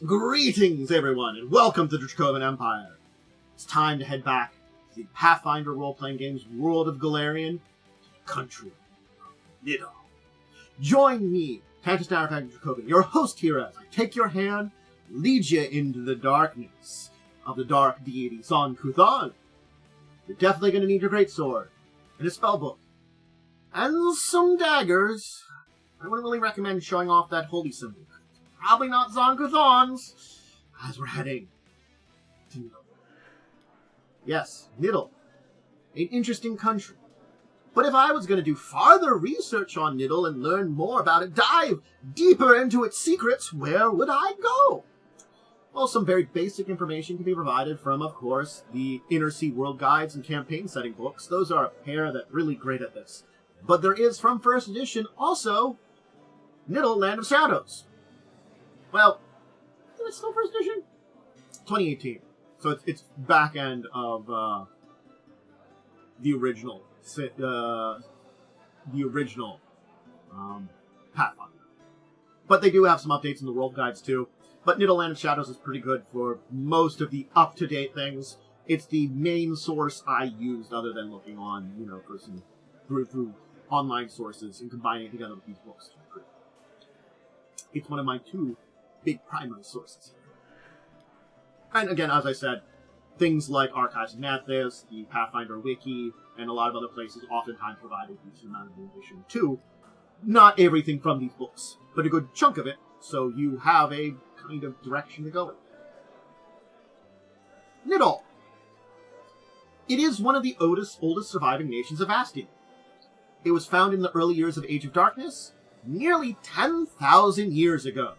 Greetings, everyone, and welcome to the Dracovin Empire. It's time to head back to the Pathfinder role-playing game's world of Golarion, the country of Nidal. Join me, Tantus Narrafag Dracovin, your host here as I take your hand, lead you into the darkness of the dark deity Zon-Kuthon. You're definitely going to need your greatsword, and a spellbook, and some daggers. I wouldn't really recommend showing off that holy symbol. Probably not Zon-Kuthon's, as we're heading to Nidal. Yes, Nidal. An interesting country. But if I was going to do farther research on Nidal and learn more about it, dive deeper into its secrets, where would I go? Well, some very basic information can be provided from, of course, the Inner Sea World Guides and campaign setting books. Those are a pair that are really great at this. But there is, from first edition, also Nidal Land of Shadows. Well, is it still first edition? 2018. So it's back end of the original Pathfinder. But they do have some updates in the world guides too. But Nidal Land of Shadows is pretty good for most of the up-to-date things. It's the main source I used, other than looking on, through online sources and combining it together with these books. It's one of my two big primary sources here. And again, as I said, things like Archives of Nathis, the Pathfinder Wiki, and a lot of other places oftentimes provide a decent amount of information too. Not everything from these books, but a good chunk of it, so you have a kind of direction to go in. Nidal. It is one of the oldest surviving nations of Astin. It was found in the early years of Age of Darkness, nearly 10,000 years ago.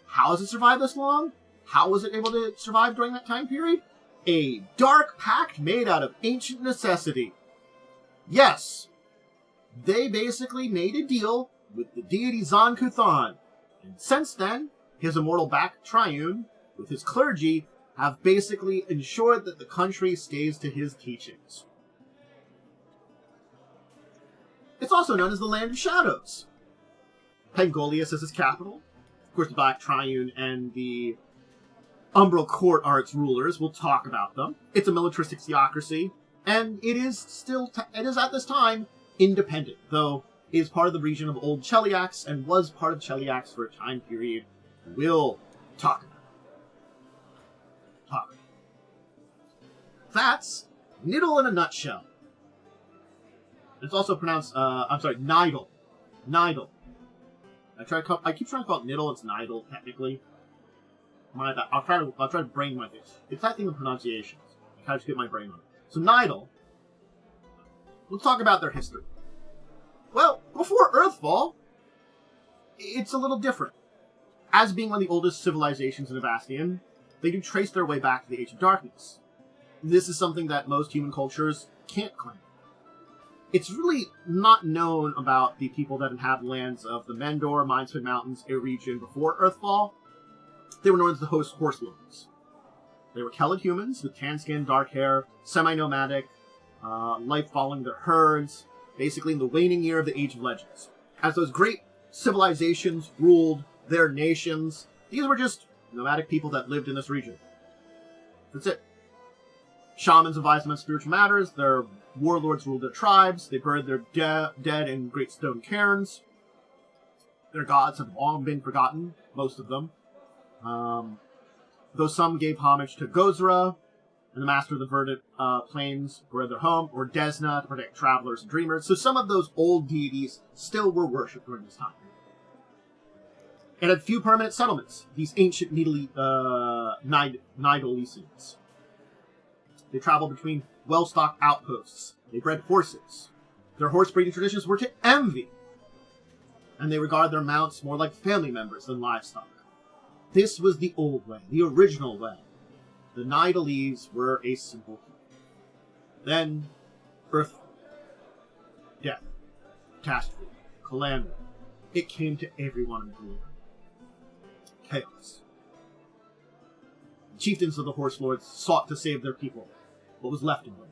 How has it survived this long? How was it able to survive during that time period? A dark pact made out of ancient necessity. Yes, they basically made a deal with the deity Zon-Kuthon, and since then, his immortal back Triune, with his clergy, have basically ensured that the country stays to his teachings. It's also known as the Land of Shadows. Pangolius is its capital. Of course, the Black Triune and the Umbral Court are its rulers. We'll talk about them. It's a militaristic theocracy, and it is at this time independent, though it is part of the region of Old Cheliax and was part of Cheliax for a time period we'll talk about. That's Nidal in a nutshell. It's also pronounced, Nidal. Nidal. I keep trying to call it Nidal. It's Nidal, technically. I'll try to brain my face. It's that thing of pronunciations. I kind of just get my brain on it. So Nidal. Let's talk about their history. Well, before Earthfall, it's a little different. As being one of the oldest civilizations in Avastin, they do trace their way back to the Age of Darkness. This is something that most human cultures can't claim. It's really not known about the people that inhabit lands of the Mendor, Mindsford Mountains, a region before Earthfall. They were known as the Horse Lords. They were Kelid humans with tan skin, dark hair, semi-nomadic, life following their herds, basically in the waning year of the Age of Legends. As those great civilizations ruled their nations, these were just nomadic people that lived in this region. That's it. Shamans advised them on spiritual matters, their warlords ruled their tribes, they buried their dead in great stone cairns. Their gods have long been forgotten, most of them. Though some gave homage to Gozra, and the master of the verdant plains were their home, or Desna to protect travelers and dreamers. So some of those old deities still were worshipped during this time. It had few permanent settlements, these ancient Nidalesians. They traveled between well-stocked outposts. They bred horses. Their horse breeding traditions were to envy. And they regard their mounts more like family members than livestock. This was the old way, the original way. The Nidalese were a simple people. Then, earth, death, catastrophe, calamity. It came to everyone in Golarion. Chaos. The chieftains of the Horse Lords sought to save their people, what was left of them.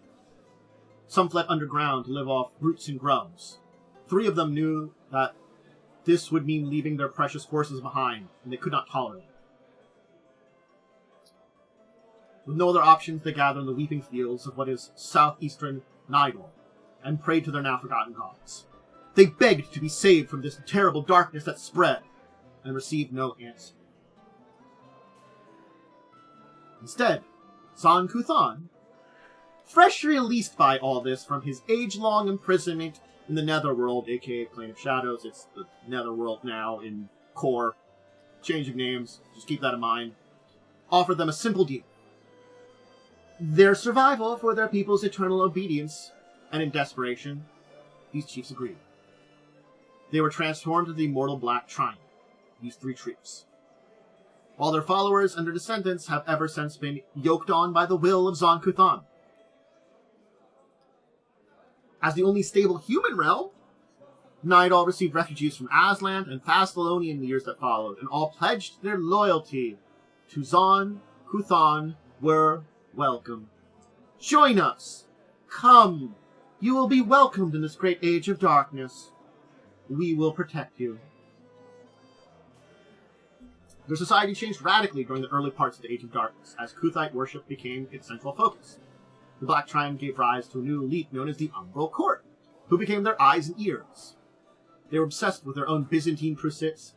Some fled underground to live off roots and grubs. 3 of them knew that This would mean leaving their precious horses behind, and they could not tolerate it. With no other options, they gathered in the weeping fields of what is southeastern Nidal, and prayed to their now-forgotten gods. They begged to be saved from this terrible darkness that spread, and received no answer. Instead, Zon-Kuthon, fresh released by all this from his age-long imprisonment in the Netherworld, aka Plane of Shadows, it's the Netherworld now in Core, changing names, just keep that in mind, offered them a simple deal. Their survival for their people's eternal obedience, and in desperation, these chiefs agreed. They were transformed into the immortal Black Triumph, these three troops, while their followers and their descendants have ever since been yoked on by the will of Zon-Kuthon. As the only stable human realm, Nidal received refugees from Aslan and Thassalony in the years that followed, and all pledged their loyalty to Zon-Kuthon were welcome. Join us! Come! You will be welcomed in this great age of darkness. We will protect you. Their society changed radically during the early parts of the Age of Darkness, as Kuthite worship became its central focus. The Black Triumph gave rise to a new elite known as the Umbral Court, who became their eyes and ears. They were obsessed with their own Byzantine pursuits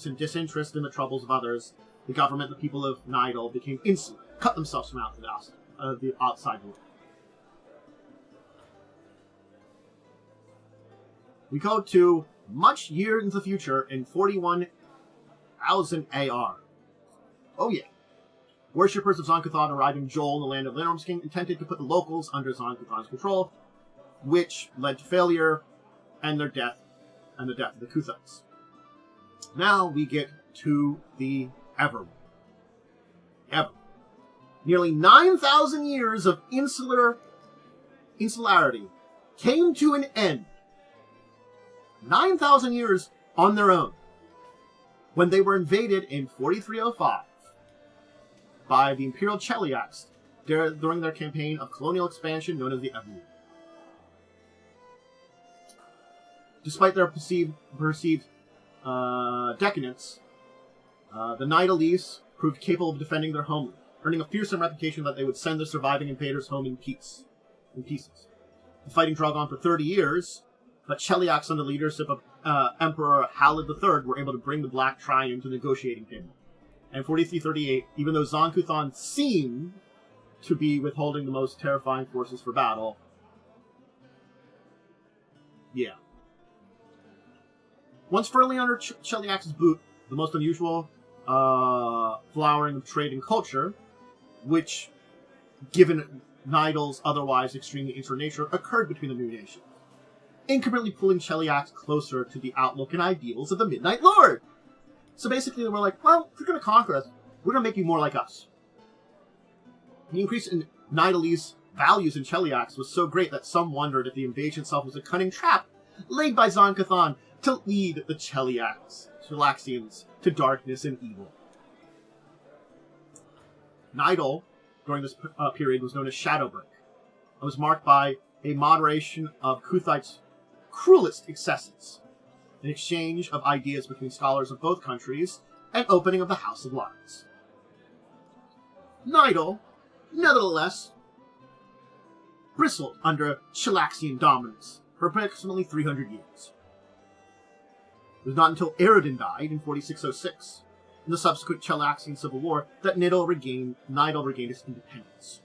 and disinterest in the troubles of others. The government and the people of Nidal became insular, cut themselves from out to the outside world. We go to much year into the future in 41,000 AR. Oh yeah. Worshippers of Zon-Kuthon arrived in Joel in the land of Linormsking, intended to put the locals under Zon-Kuthon's control, which led to failure and their death, and the death of the Kuthites. Now we get to the Everwar. Nearly 9,000 years of insularity came to an end. 9,000 years on their own, when they were invaded in 4305 by the Imperial Cheliax during their campaign of colonial expansion known as the Everwar. Despite their perceived decadence, the Nidalese proved capable of defending their homeland, earning a fearsome reputation that they would send the surviving invaders home in pieces. The fighting drug on for 30 years, but Cheliax, under the leadership of Emperor Halid III, were able to bring the Black Triumph to the negotiating table. And 4338, even though Zon-Kuthon seemed to be withholding the most terrifying forces for battle, yeah. Once firmly under Cheliax's boot, the most unusual flowering of trade and culture, which, given Nidal's otherwise extremely insular nature, occurred between the new nations, incrementally pulling Cheliax closer to the outlook and ideals of the Midnight Lord. So basically, they were like, well, if you're going to conquer us, we're going to make you more like us. The increase in Nidalese values in Cheliax was so great that some wondered if the invasion itself was a cunning trap laid by Zon-Kuthon to lead the Cheliaxians to darkness and evil. Nidal, during this period, was known as Shadowbreak, and was marked by a moderation of Kuthites' cruelest excesses, an exchange of ideas between scholars of both countries, and opening of the House of Lords. Nidal, nevertheless, bristled under Chelaxian dominance for approximately 300 years. It was not until Eredin died in 4606, in the subsequent Chelaxian Civil War, that Nidal regained its independence.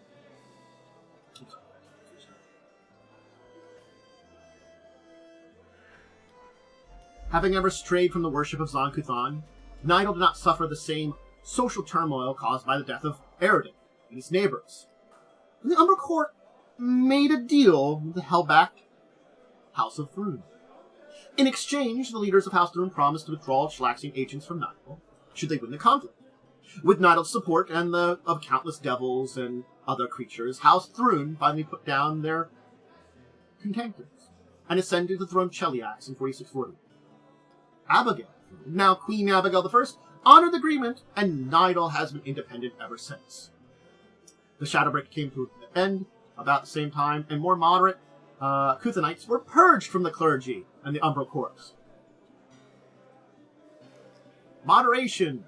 Having ever strayed from the worship of Zon-Kuthon, Nidal did not suffer the same social turmoil caused by the death of Eredin and his neighbors. And the Umbral Court made a deal with the hellback House of Thrun. In exchange, the leaders of House Thrun promised to withdraw Chelaxian agents from Nidal should they win the conflict. With Nidal's support and the of countless devils and other creatures, House Thrun finally put down their contentions and ascended the throne of Cheliax in 4640. Abigail, now Queen Abigail I, honored the agreement, and Nidal has been independent ever since. The Shadowbreak came to an end about the same time, and more moderate Kuthonites were purged from the clergy and the Umbral Courts. moderation,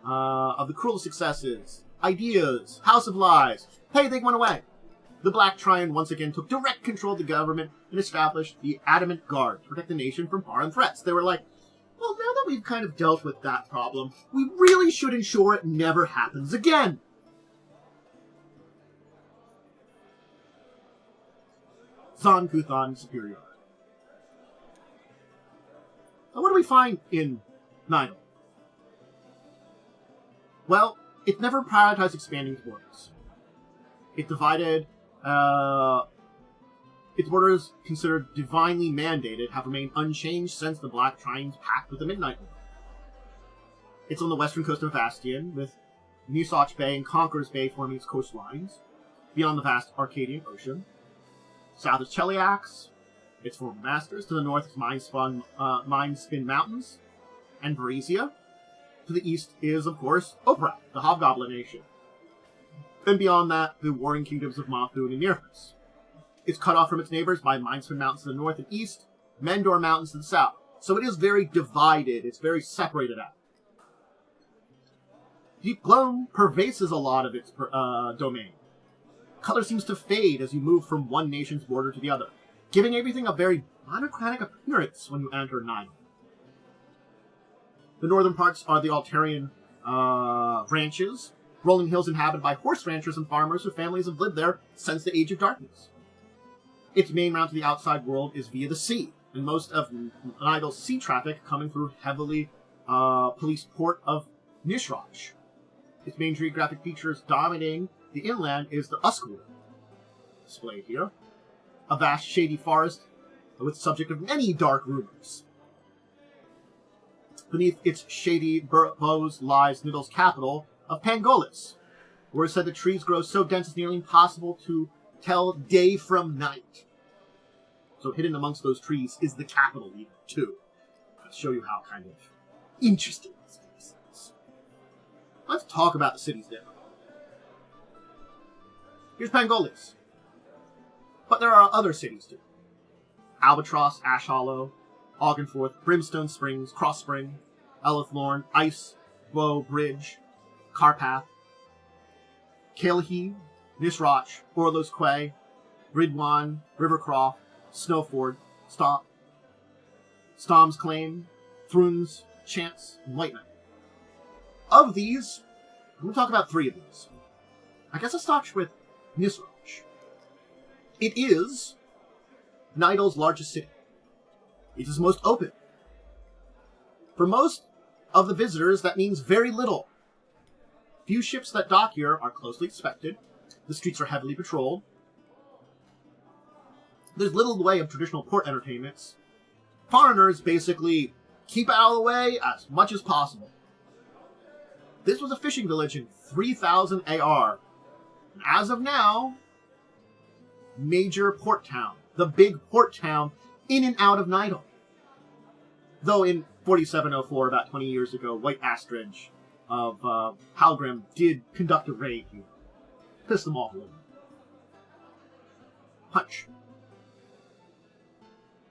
of the cruel successes, ideas, House of Lies. Hey, they went away. The Black Trion once again took direct control of the government and established the Adamant Guard to protect the nation from foreign threats. They were like, well, now that we've kind of dealt with that problem, we really should ensure it never happens again. Zon-Kuthon superiority. Now, what do we find in Nidal? Well, it never prioritized expanding its borders. It divided, its borders, considered divinely mandated, have remained unchanged since the Black Trion's pact with the Midnight Lord. It's on the western coast of Vastian, with Musach Bay and Conqueror's Bay forming its coastlines, beyond the vast Arcadian Ocean. South is Cheliax, its former masters. To the north is Mindspin Mountains, and Varisia. To the east is, of course, Opera, the Hobgoblin Nation. Then beyond that, the warring kingdoms of Mothun and Nirthus. It's cut off from its neighbors by Mindspin Mountains to the north and east, Mendor Mountains to the south. So it is very divided, it's very separated out. Deep Gloam pervades a lot of its domain. Color seems to fade as you move from one nation's border to the other, giving everything a very monochromatic appearance when you enter Nidal. The northern parts are the Altarian ranches, rolling hills inhabited by horse ranchers and farmers whose families have lived there since the Age of Darkness. Its main route to the outside world is via the sea, and most of Nidal's sea traffic coming through heavily policed port of Nishrach. Its main geographic features dominating the inland is the Uskwood, displayed here, a vast shady forest with subject of many dark rumors. Beneath its shady boughs lies Nidal's capital of Pangolis, where it's said the trees grow so dense it's nearly impossible to tell day from night. So hidden amongst those trees is the capital even, too. I'll show you how kind of interesting this place is. Let's talk about the cities there. Here's Pangolis. But there are other cities too. Albatross, Ash Hollow, Ogdenforth, Brimstone Springs, Cross Spring, Elithlorn, Ice, Bow, Bridge, Carpath, Kalehi, Nishrach, Orlos Quay, Ridwan, Rivercroft, Snowford, Stom's Claim, Thruns, Chance, and White Knight. Of these, I'm going to talk about 3 of these. I guess let's start with Nishrach. It is Nidal's largest city. It is most open. For most of the visitors, that means very little. Few ships that dock here are closely inspected. The streets are heavily patrolled. There's little in the way of traditional port entertainments. Foreigners basically keep out of the way as much as possible. This was a fishing village in 3000 AR. And as of now, major port town. The big port town in and out of Nidal. Though in 4704, about 20 years ago, White Astridge of Halgrim did conduct a raid here. Pissed them off a little. Punch.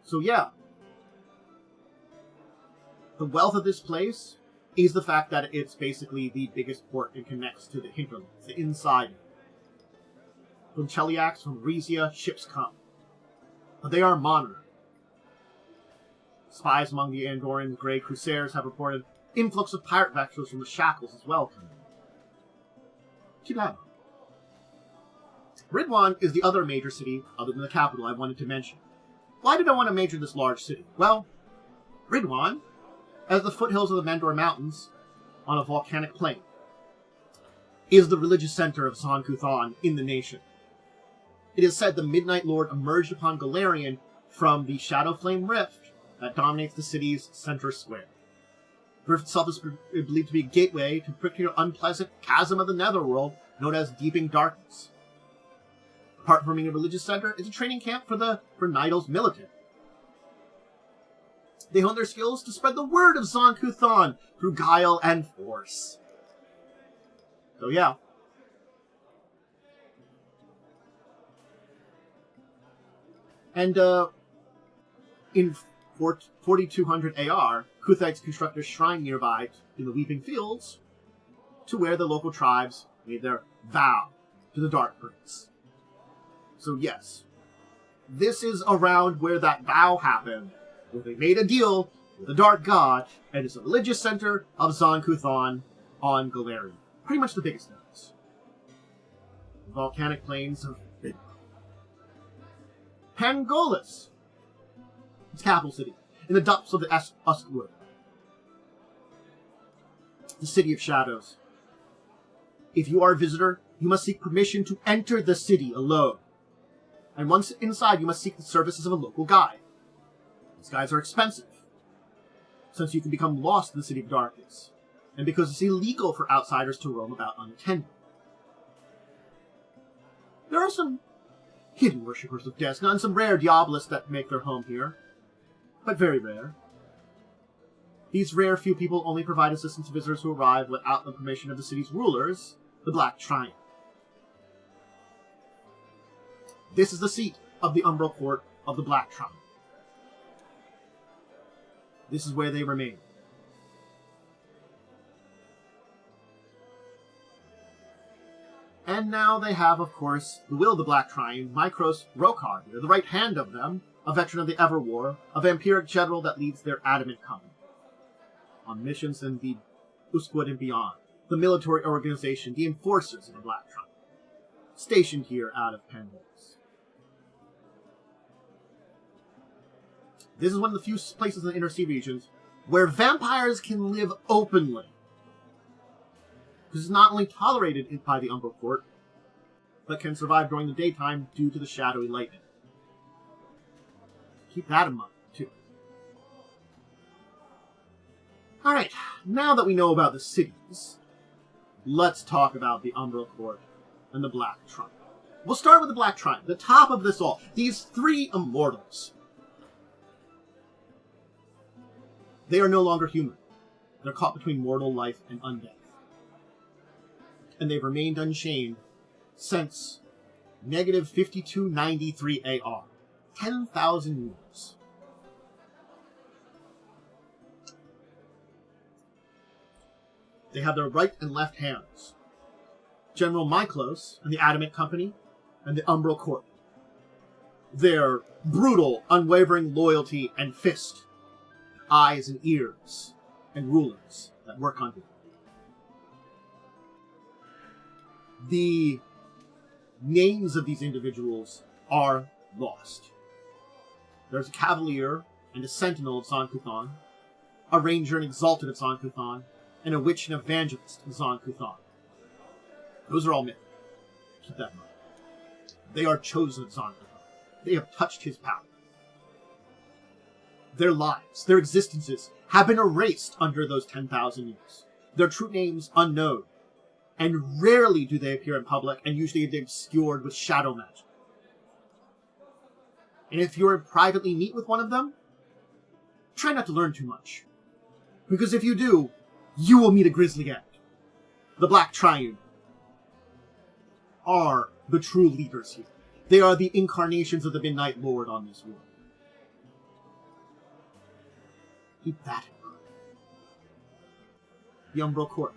So yeah. The wealth of this place is the fact that it's basically the biggest port and connects to the hinterlands, the inside. From Cheliax, from Resia, ships come. But they are monitored. Spies among the Andorian Grey Crusaders have reported influx of pirate vessels from the Shackles as well. Too bad. Ridwan is the other major city, other than the capital, I wanted to mention. Why did I want to major this large city? Well, Ridwan, as the foothills of the Mendor Mountains, on a volcanic plain, is the religious center of Zon-Kuthon in the nation. It is said the Midnight Lord emerged upon Golarion from the Shadow Flame Rift that dominates the city's center square. The rift itself is believed to be a gateway to a particular unpleasant chasm of the netherworld known as Deeping Darkness. Apart from being a religious center, it's a training camp for Nidal's military. They hone their skills to spread the word of Zon-Kuthon through guile and force. So yeah. And in 4200 AR, Kuthites construct a shrine nearby in the Weeping Fields to where the local tribes made their vow to the Dark Prince. So yes, this is around where that vow happened, where they made a deal with the Dark God, and it's a religious center of Zon-Kuthon on Golarion. Pretty much the biggest nodes. The volcanic plains of Pangolis, its capital city, in the depths of the Uskwood, the City of Shadows. If you are a visitor, you must seek permission to enter the city alone. And once inside, you must seek the services of a local guide. These guides are expensive, since you can become lost in the City of Darkness, and because it's illegal for outsiders to roam about unattended. There are some hidden worshippers of Desna and some rare Diabolists that make their home here, but very rare. These rare few people only provide assistance to visitors who arrive without the permission of the city's rulers, the Black Triumph. This is the seat of the Umbral Court of the Black Triumph. This is where they remain. And now they have, of course, the will of the Black Triumph, Mykros Rokar, the right hand of them, a veteran of the Everwar, a vampiric general that leads their adamant company on missions in the Uskwood and beyond, the military organization, the enforcers of the Black Triumph, stationed here out of Pangolis. This is one of the few places in the Inner Sea regions where vampires can live openly. This is not only tolerated by the Umbral Court, but can survive during the daytime due to the shadowy lightning. Keep that in mind, too. Alright, now that we know about the cities, let's talk about the Umbral Court and the Black Triumph. We'll start with the Black Triumph, the top of this all. These three immortals. They are no longer human. They're caught between mortal life and undeath. And they've remained unchained since negative 5293 AR. 10,000 years. They have their right and left hands. General Myklos and the Adamant Company and the Umbral Court. Their brutal, unwavering loyalty and fist, eyes and ears, and rulers that work under them. The names of these individuals are lost. There's a Cavalier and a Sentinel of Zon-Kuthon, a Ranger and Exalted of Zon-Kuthon, and a Witch and Evangelist of Zon-Kuthon. Those are all mythic. Keep that in mind. They are chosen of Zon-Kuthon. They have touched his power. Their lives, their existences, have been erased under those 10,000 years. Their true names unknown. And rarely do they appear in public, and usually they're obscured with shadow magic. And if you privately meet with one of them, try not to learn too much. Because if you do, you will meet a grisly end. The Black Triumph are the true leaders here. They are the incarnations of the Midnight Lord on this world. Keep that in mind. The Umbral Court.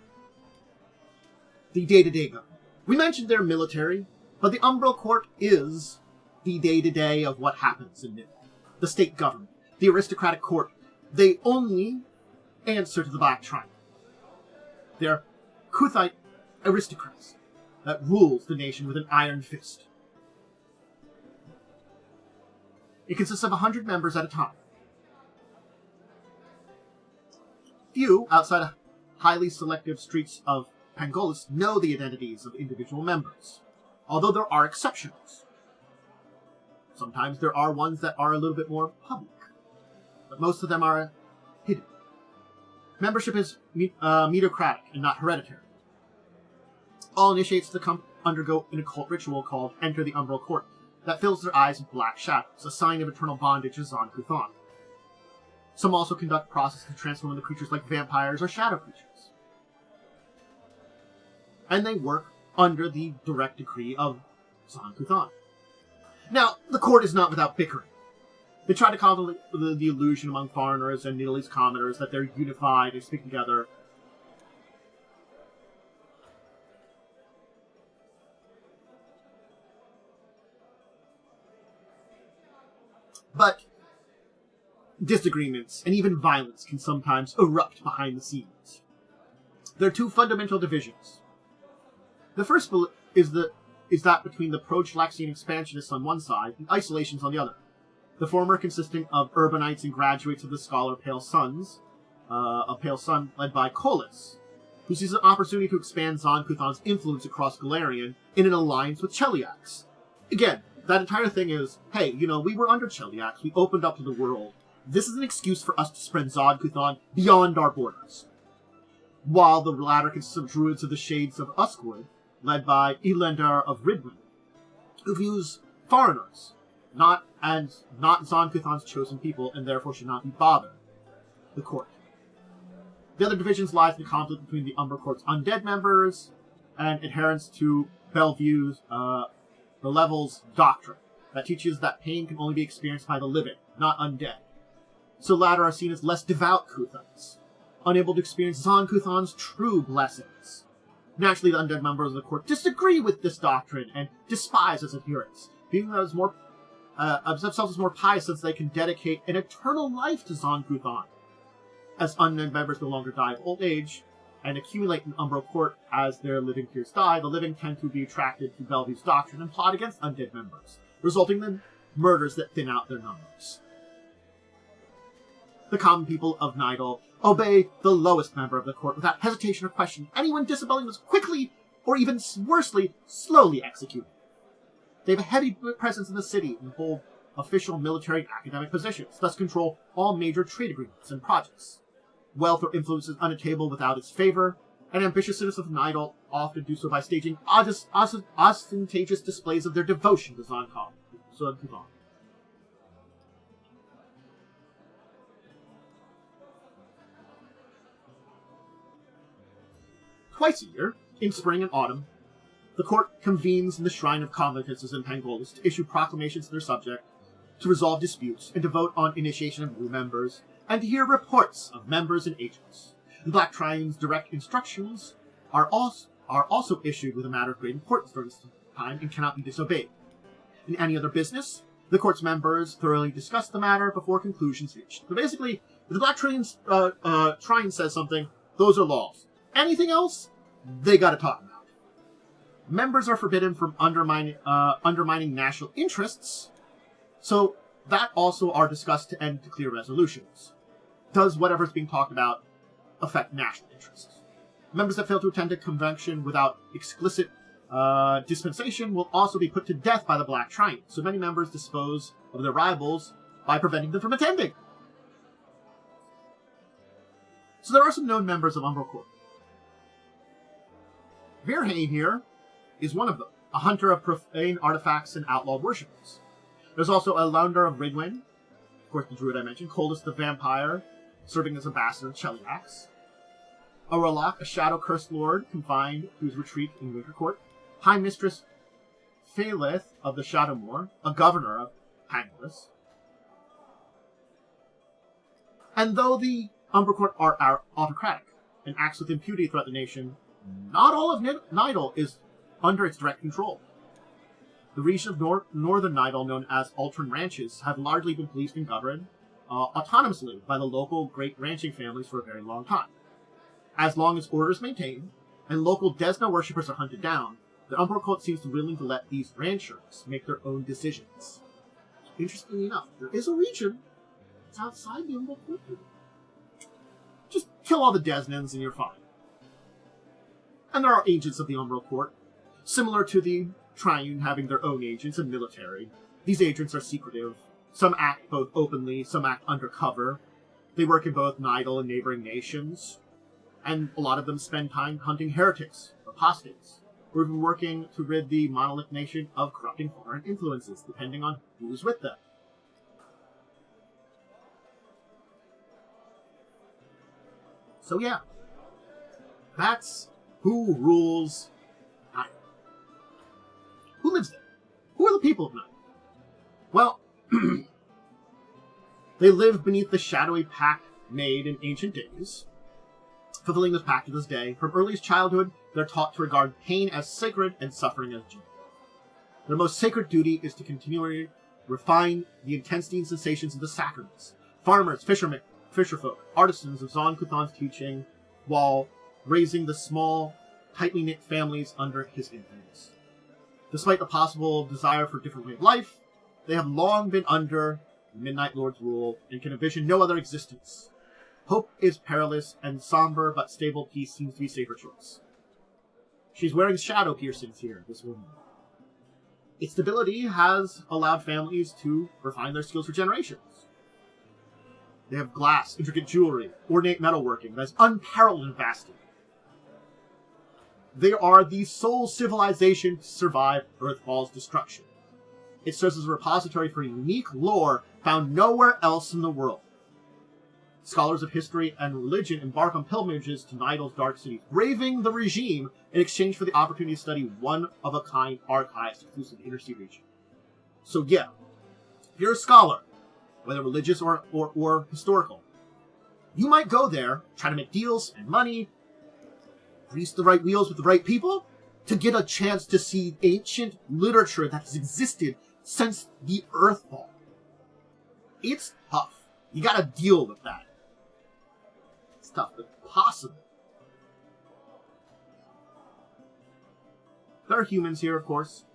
The day-to-day government. We mentioned their military, but the Umbral Court is the day-to-day of what happens in Nidal. The state government, the aristocratic court, they only answer to the Black Triumph. They're Kuthite aristocrats that rules the nation with an iron fist. It consists of 100 members at a time. Few, outside of highly selective streets of Pangolis, know the identities of individual members, although there are exceptions. Sometimes there are ones that are a little bit more public, but most of them are hidden. Membership is meritocratic and not hereditary. All initiates to undergo an occult ritual called Enter the Umbral Court that fills their eyes with black shadows, a sign of eternal bondage to Zon-Kuthon. Some also conduct processes to transform into creatures like vampires or shadow creatures. And they work under the direct decree of Zon-Kuthon. Now, the court is not without bickering. They try to cause the illusion among foreigners and Nidalese commoners that they're unified and speak together. But disagreements and even violence can sometimes erupt behind the scenes. There are two fundamental divisions. The first is that between the pro-Galaxian expansionists on one side and isolations on the other. The former consisting of urbanites and graduates of the scholar Pale Sun led by Colas, who sees an opportunity to expand Zon-Kuthon's influence across Golarion in an alliance with Cheliax. Again, that entire thing is, hey, we were under Cheliax, we opened up to the world. This is an excuse for us to spread Zon-Kuthon beyond our borders. While the latter consists of druids of the Shades of Uskwood, led by Elendar of Ridwin, who views foreigners not Zon-Kuthon's chosen people, and therefore should not be bothered. The court. The other divisions lies in the conflict between the Umbra Court's undead members and adherents to Bellevue's the Level's doctrine that teaches that pain can only be experienced by the living, not undead. So latter are seen as less devout Kuthons, unable to experience Zon-Kuthon's true blessings. Naturally, the undead members of the court disagree with this doctrine and despise its adherents, viewing them as themselves as more pious since they can dedicate an eternal life to Zon-Kuthon. As undead members no longer die of old age and accumulate in Umbral Court as their living peers die, the living tend to be attracted to Bellevue's doctrine and plot against undead members, resulting in murders that thin out their numbers. The common people of Nidal obey the lowest member of the court without hesitation or question. Anyone disobeying was quickly, or even worsely, slowly executed. They have a heavy presence in the city and hold official military and academic positions, thus control all major trade agreements and projects. Wealth or influence is unattainable without its favor, and ambitious citizens of Nidal often do so by staging ostentatious displays of their devotion to Zon-Kuthon. Twice a year, in spring and autumn, the court convenes in the Shrine of Convocances in Pangolis to issue proclamations to their subject, to resolve disputes, and to vote on initiation of new members, and to hear reports of members and agents. The Black Triune's direct instructions are also issued with a matter of great importance during this time and cannot be disobeyed. In any other business, the court's members thoroughly discuss the matter before conclusions reached. So basically, if the Black Triune says something, those are laws. Anything else, they gotta talk about. Members are forbidden from undermining national interests, so that also are discussed to end to clear resolutions. Does whatever's being talked about affect national interests? Members that fail to attend a convention without explicit dispensation will also be put to death by the Black Triune, so many members dispose of their rivals by preventing them from attending. So there are some known members of Umbral Court. Virhane here is one of them, a hunter of profane artifacts and outlawed worshippers. There's also Elendar of Ridwin, of course the druid I mentioned, Coldus the vampire, serving as ambassador to Cheliax, Orolok, a shadow-cursed lord confined to his retreat in Winter Court, High Mistress Phalith of the Shadowmoor, a governor of Pangolis. And though the Umbral Court are autocratic and acts with impunity throughout the nation, not all of Nidal is under its direct control. The region of northern Nidal, known as Ultran Ranches, have largely been policed and governed autonomously by the local great ranching families for a very long time. As long as order is maintained, and local Desna worshippers are hunted down, the Umbral Cult seems willing to let these ranchers make their own decisions. Interestingly enough, there is a region that's outside the Umbral Cult. Just kill all the Desnans and you're fine. And there are agents of the Umbral Court, similar to the Triune having their own agents and military. These agents are secretive. Some act both openly, some act undercover. They work in both Nidal and neighboring nations. And a lot of them spend time hunting heretics, apostates, or even working to rid the monolith nation of corrupting foreign influences, depending on who's with them. So yeah, that's who rules Nidal. Who lives there? Who are the people of Nidal? Well, They live beneath the shadowy pact made in ancient days, fulfilling this pact to this day. From earliest childhood, they're taught to regard pain as sacred and suffering as joy. Their most sacred duty is to continually refine the intensity and sensations of the sacraments. Farmers, fishermen, fisherfolk, artisans of Zon-Kuthon's teaching, while raising the small, tightly knit families under his influence. Despite the possible desire for a different way of life, they have long been under the Midnight Lord's rule and can envision no other existence. Hope is perilous, and somber but stable peace seems to be a safer choice. She's wearing shadow piercings here, this woman. Its stability has allowed families to refine their skills for generations. They have glass, intricate jewelry, ornate metalworking that is unparalleled in vastity. They are the sole civilization to survive Earthfall's destruction. It serves as a repository for unique lore found nowhere else in the world. Scholars of history and religion embark on pilgrimages to Nidal's dark city, braving the regime in exchange for the opportunity to study one-of-a-kind archives exclusive to the Inner Sea region. So yeah, if you're a scholar, whether religious or historical, you might go there, try to make deals, spend money, grease the right wheels with the right people, to get a chance to see ancient literature that has existed since the Earthfall. It's tough. You gotta deal with that. It's tough, but possible. There are humans here, of course.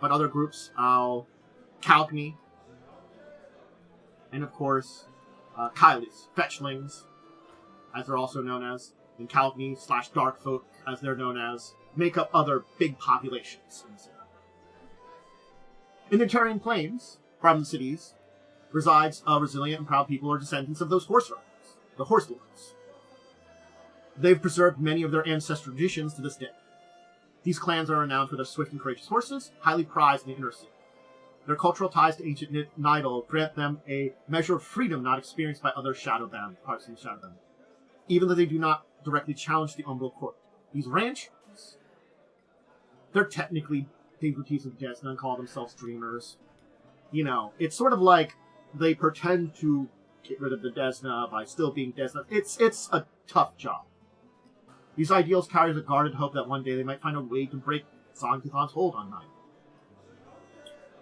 But other groups, Calcny, and of course, Kylies, Fetchlings, as they're also known as, and Calcny/Darkfolk, as they're known as, make up other big populations in this area. In the Turian Plains, from the cities, resides a resilient and proud people or descendants of those horse riders, the Horse Lords. They've preserved many of their ancestral traditions to this day. These clans are renowned for their swift and courageous horses, highly prized in the Inner Sea. Their cultural ties to ancient Nidal grant them a measure of freedom not experienced by other Shadowbound parts of the Shadowbound, even though they do not directly challenge the Umbral Court. These ranchers, they're technically devotees of Desna and call themselves dreamers. You know, it's sort of like they pretend to get rid of the Desna by still being Desna. It's a tough job. These ideals carry a guarded hope that one day they might find a way to break Zon-Kuthon's hold on Nidal.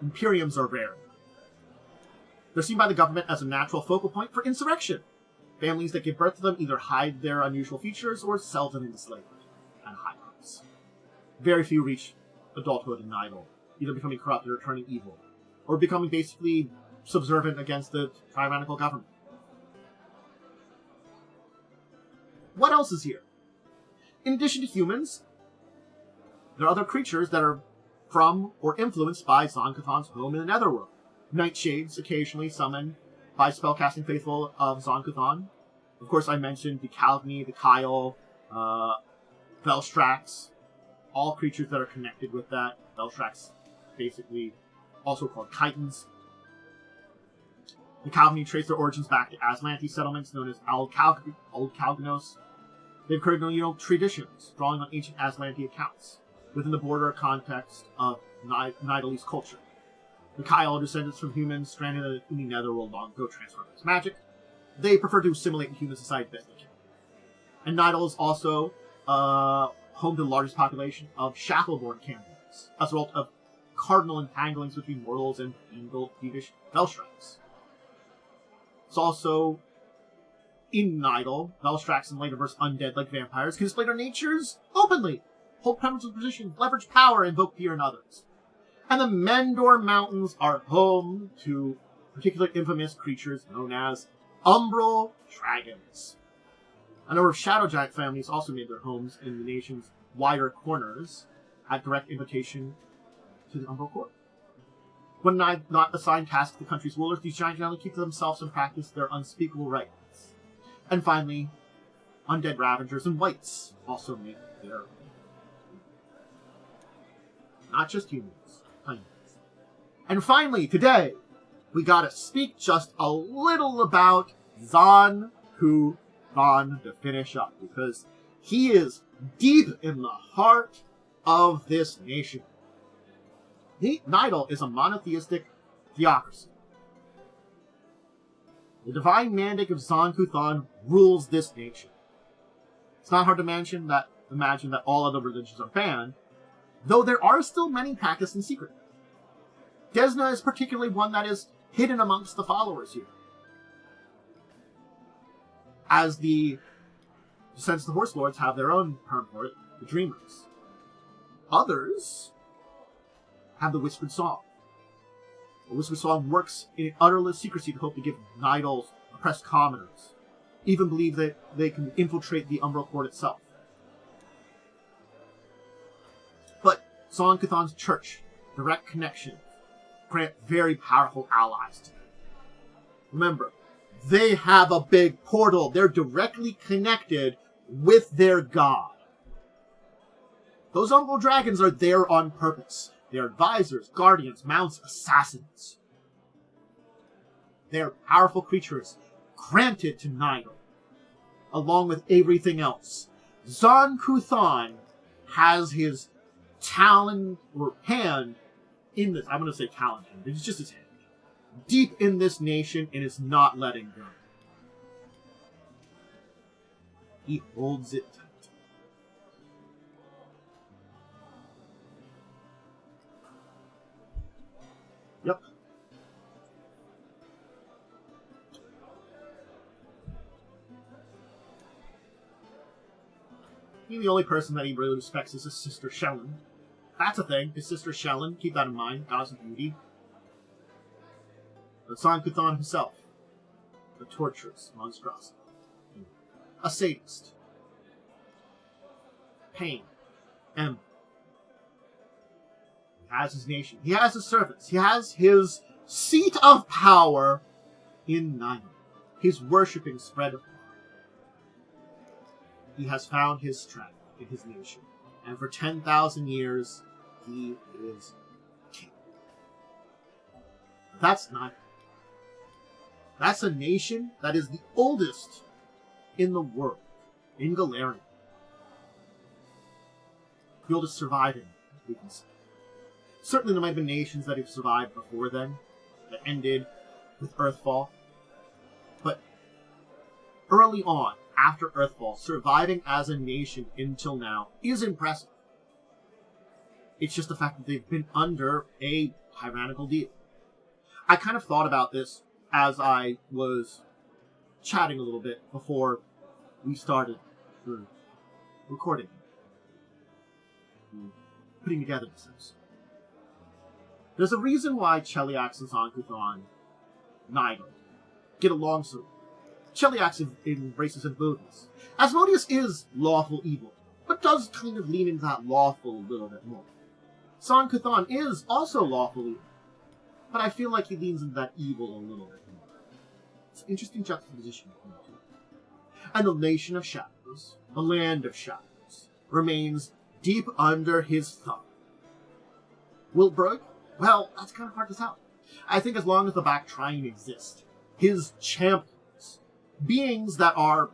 Imperiums are rare. They're seen by the government as a natural focal point for insurrection. Families that give birth to them either hide their unusual features or sell them into slavery at high price. Very few reach adulthood in Nidal, either becoming corrupted or turning evil, or becoming basically subservient against the tyrannical government. What else is here? In addition to humans, there are other creatures that are from or influenced by Zon-Kuthon's home in the Netherworld. Nightshades, occasionally summoned by spellcasting faithful of Zon-Kuthon. Of course, I mentioned the Calcny, the Kyle, Velstrax, all creatures that are connected with that. Velstrax, basically, also called Chitons. The Calcny trace their origins back to Aslanti settlements known as Old Calganos. They've created colonial traditions, drawing on ancient Aslanti accounts, within the border context of Nidalese culture. The Kyle are descendants from humans stranded in the Netherworld long ago, transformed as magic. They prefer to assimilate in human society best they can. And Nidal is also home to the largest population of Shackleborn candidates, as a result of cardinal entanglings between mortals and fiendish Velstrax. It's also in Nidal, Velstrax and later-verse undead like vampires can display their natures openly, hold permanent position, leverage power, invoke fear in others. And the Mendor Mountains are home to particular infamous creatures known as Umbral Dragons. A number of Shadow Giant families also made their homes in the nation's wider corners at direct invitation to the Umbral Court. When not assigned tasks to the country's rulers, these giants generally keep to themselves and practice their unspeakable rights. And finally, undead Ravengers and Wights also make their not just humans, tiny ones. And finally, today, we gotta speak just a little about Zon-Kuthon to finish up, because he is deep in the heart of this nation. Nidal is a monotheistic theocracy. The divine mandate of Zon-Kuthon rules this nation. It's not hard to imagine that all other religions are banned, though there are still many practiced in secret. Desna is particularly one that is hidden amongst the followers here. As the Descendants of the Horse Lords have their own term for it, the Dreamers. Others have the Whispered Song. The Whispered Song works in utterless secrecy to hope to give Nidal oppressed commoners, even believe that they can infiltrate the Umbral Court itself. But Zon-Kuthon's church, direct connections, grant very powerful allies to them. Remember, they have a big portal. They're directly connected with their god. Those Umbral Dragons are there on purpose. They are advisors, guardians, mounts, assassins. They are powerful creatures granted to Nidal, along with everything else. Zon-Kuthon has his talon or hand in this. I'm going to say talon hand. It's just his hand. Deep in this nation and is not letting go. He holds it tight. Yep. The only person that he really respects is his sister Shellen. That's a thing. His sister Shellen, keep that in mind, goddess of beauty. But Zon-Kuthon himself, a torturous monstrosity. A sadist. Pain. Ember. He has his nation. He has his servants. He has his seat of power in Nidal. His worshipping spread of power. He has found his strength in his nation. And for 10,000 years, he is king. That's Nidal. That's a nation that is the oldest in the world, in Golarion. The oldest surviving, we can say. Certainly there might have been nations that have survived before then, that ended with Earthfall. But early on, after Earthfall, surviving as a nation until now is impressive. It's just the fact that they've been under a tyrannical deal. I kind of thought about this as I was chatting a little bit before we started the recording. Putting together this episode. There's a reason why Cheliax and Zon-Kuthon, Nidal, get along so well. Cheliax embraces Asmodeus. Asmodeus is lawful evil, but does kind of lean into that lawful a little bit more. Zon-Kuthon is also lawful evil, but I feel like he leans into that evil a little bit more. It's an interesting juxtaposition between the two. And the nation of shadows, the land of shadows, remains deep under his thumb. Wiltberg? Well, that's kind of hard to tell. I think as long as the Back Trine exist, his champions, beings that are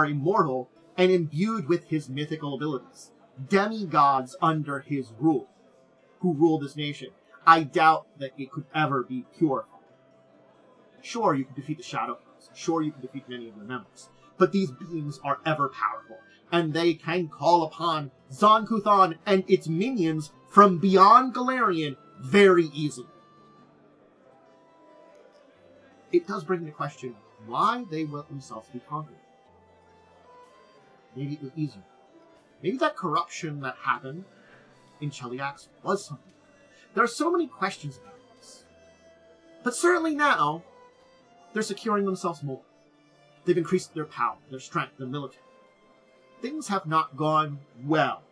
immortal and imbued with his mythical abilities, demigods under his rule, who rule this nation, I doubt that it could ever be purified. Sure, you can defeat the Shadow House. Sure, you can defeat many of their members. But these beings are ever powerful, and they can call upon Zon-Kuthon and its minions from beyond Golarion very easily. It does bring into question why they let themselves be conquered. Maybe it was easier. Maybe that corruption that happened in Cheliax was something. There are so many questions about this. But certainly now, they're securing themselves more. They've increased their power, their strength, their military. Things have not gone well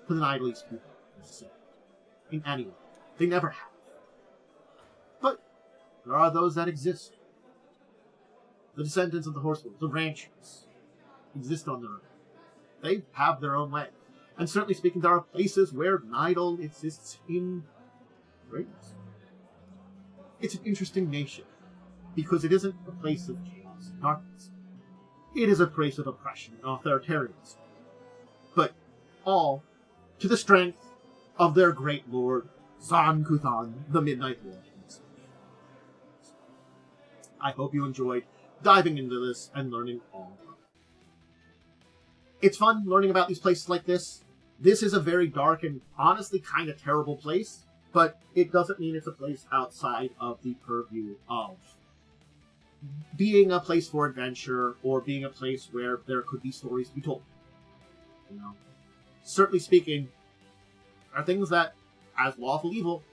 for the Nidalese people, necessarily. In any way. They never have. But there are those that exist. The descendants of the Horselords, the ranchers, exist on their own. They have their own way. And certainly speaking, there are places where Nidal exists in greatness. It's an interesting nation, because it isn't a place of chaos and darkness. It is a place of oppression and authoritarianism. But all to the strength of their great lord, Zon-Kuthon, the Midnight Lord himself. I hope you enjoyed diving into this and learning all about it. It's fun learning about these places like this. This is a very dark and honestly kind of terrible place, but it doesn't mean it's a place outside of the purview of being a place for adventure or being a place where there could be stories to be told. You know, certainly speaking, are things that, as lawful evil,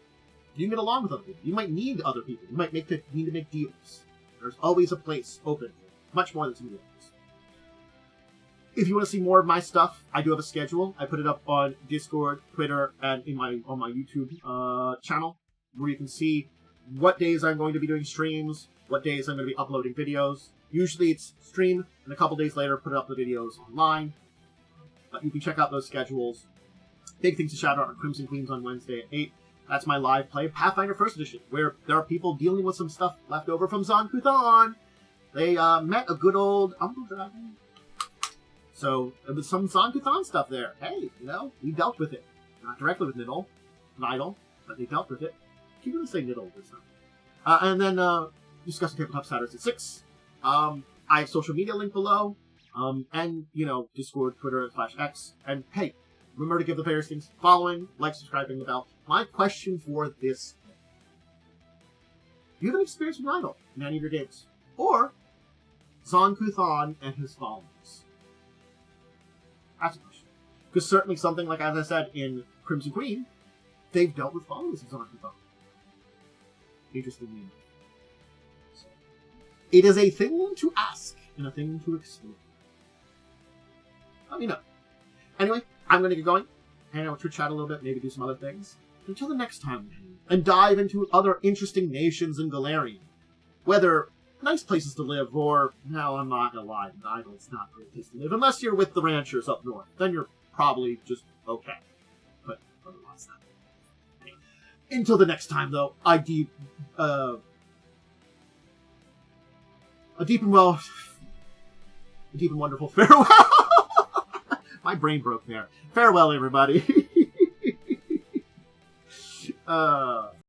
you can get along with other people. You might need other people. You might need to make deals. There's always a place open for it, much more than some deals. If you want to see more of my stuff, I do have a schedule. I put it up on Discord, Twitter, and on my YouTube channel, where you can see what days I'm going to be doing streams, what days I'm going to be uploading videos. Usually it's stream, and a couple days later put up the videos online. But you can check out those schedules. Big things to shout out are Crimson Queens on Wednesday at 8. That's my live play of Pathfinder 1st Edition, where there are people dealing with some stuff left over from Zon-Kuthon. They met a good old Umbral Dragon. So, there was some Zon-Kuthon stuff there. Hey, you know, we dealt with it. Not directly with Nidal, but they dealt with it. I keep going to say Nidal this time. And then, discussing tabletop Saturdays at 6. I have social media link below. And, you know, Discord, Twitter, /X. And, hey, remember to give the various things following, like, subscribing, the bell. My question for this day. Do you have an experience with Nidal in any of your games? Or Zon-Kuthon and his followings? That's a question. Because certainly something like, as I said, in Crimson Queen, they've dealt with followings of Zon-Kuthon. Interestingly enough. So, it is a thing to ask and a thing to explore. Let me know. Anyway, I'm going to get going, hang out with chat a little bit, maybe do some other things. Until the next time, and dive into other interesting nations in Golarion. Whether nice places to live, or, no, I'm not going to lie, Nidal's not a great place to live. Unless you're with the ranchers up north. Then you're probably just okay. But otherwise not. Anyway, until the next time, though, a deep and wonderful farewell. My brain broke there. Farewell, everybody.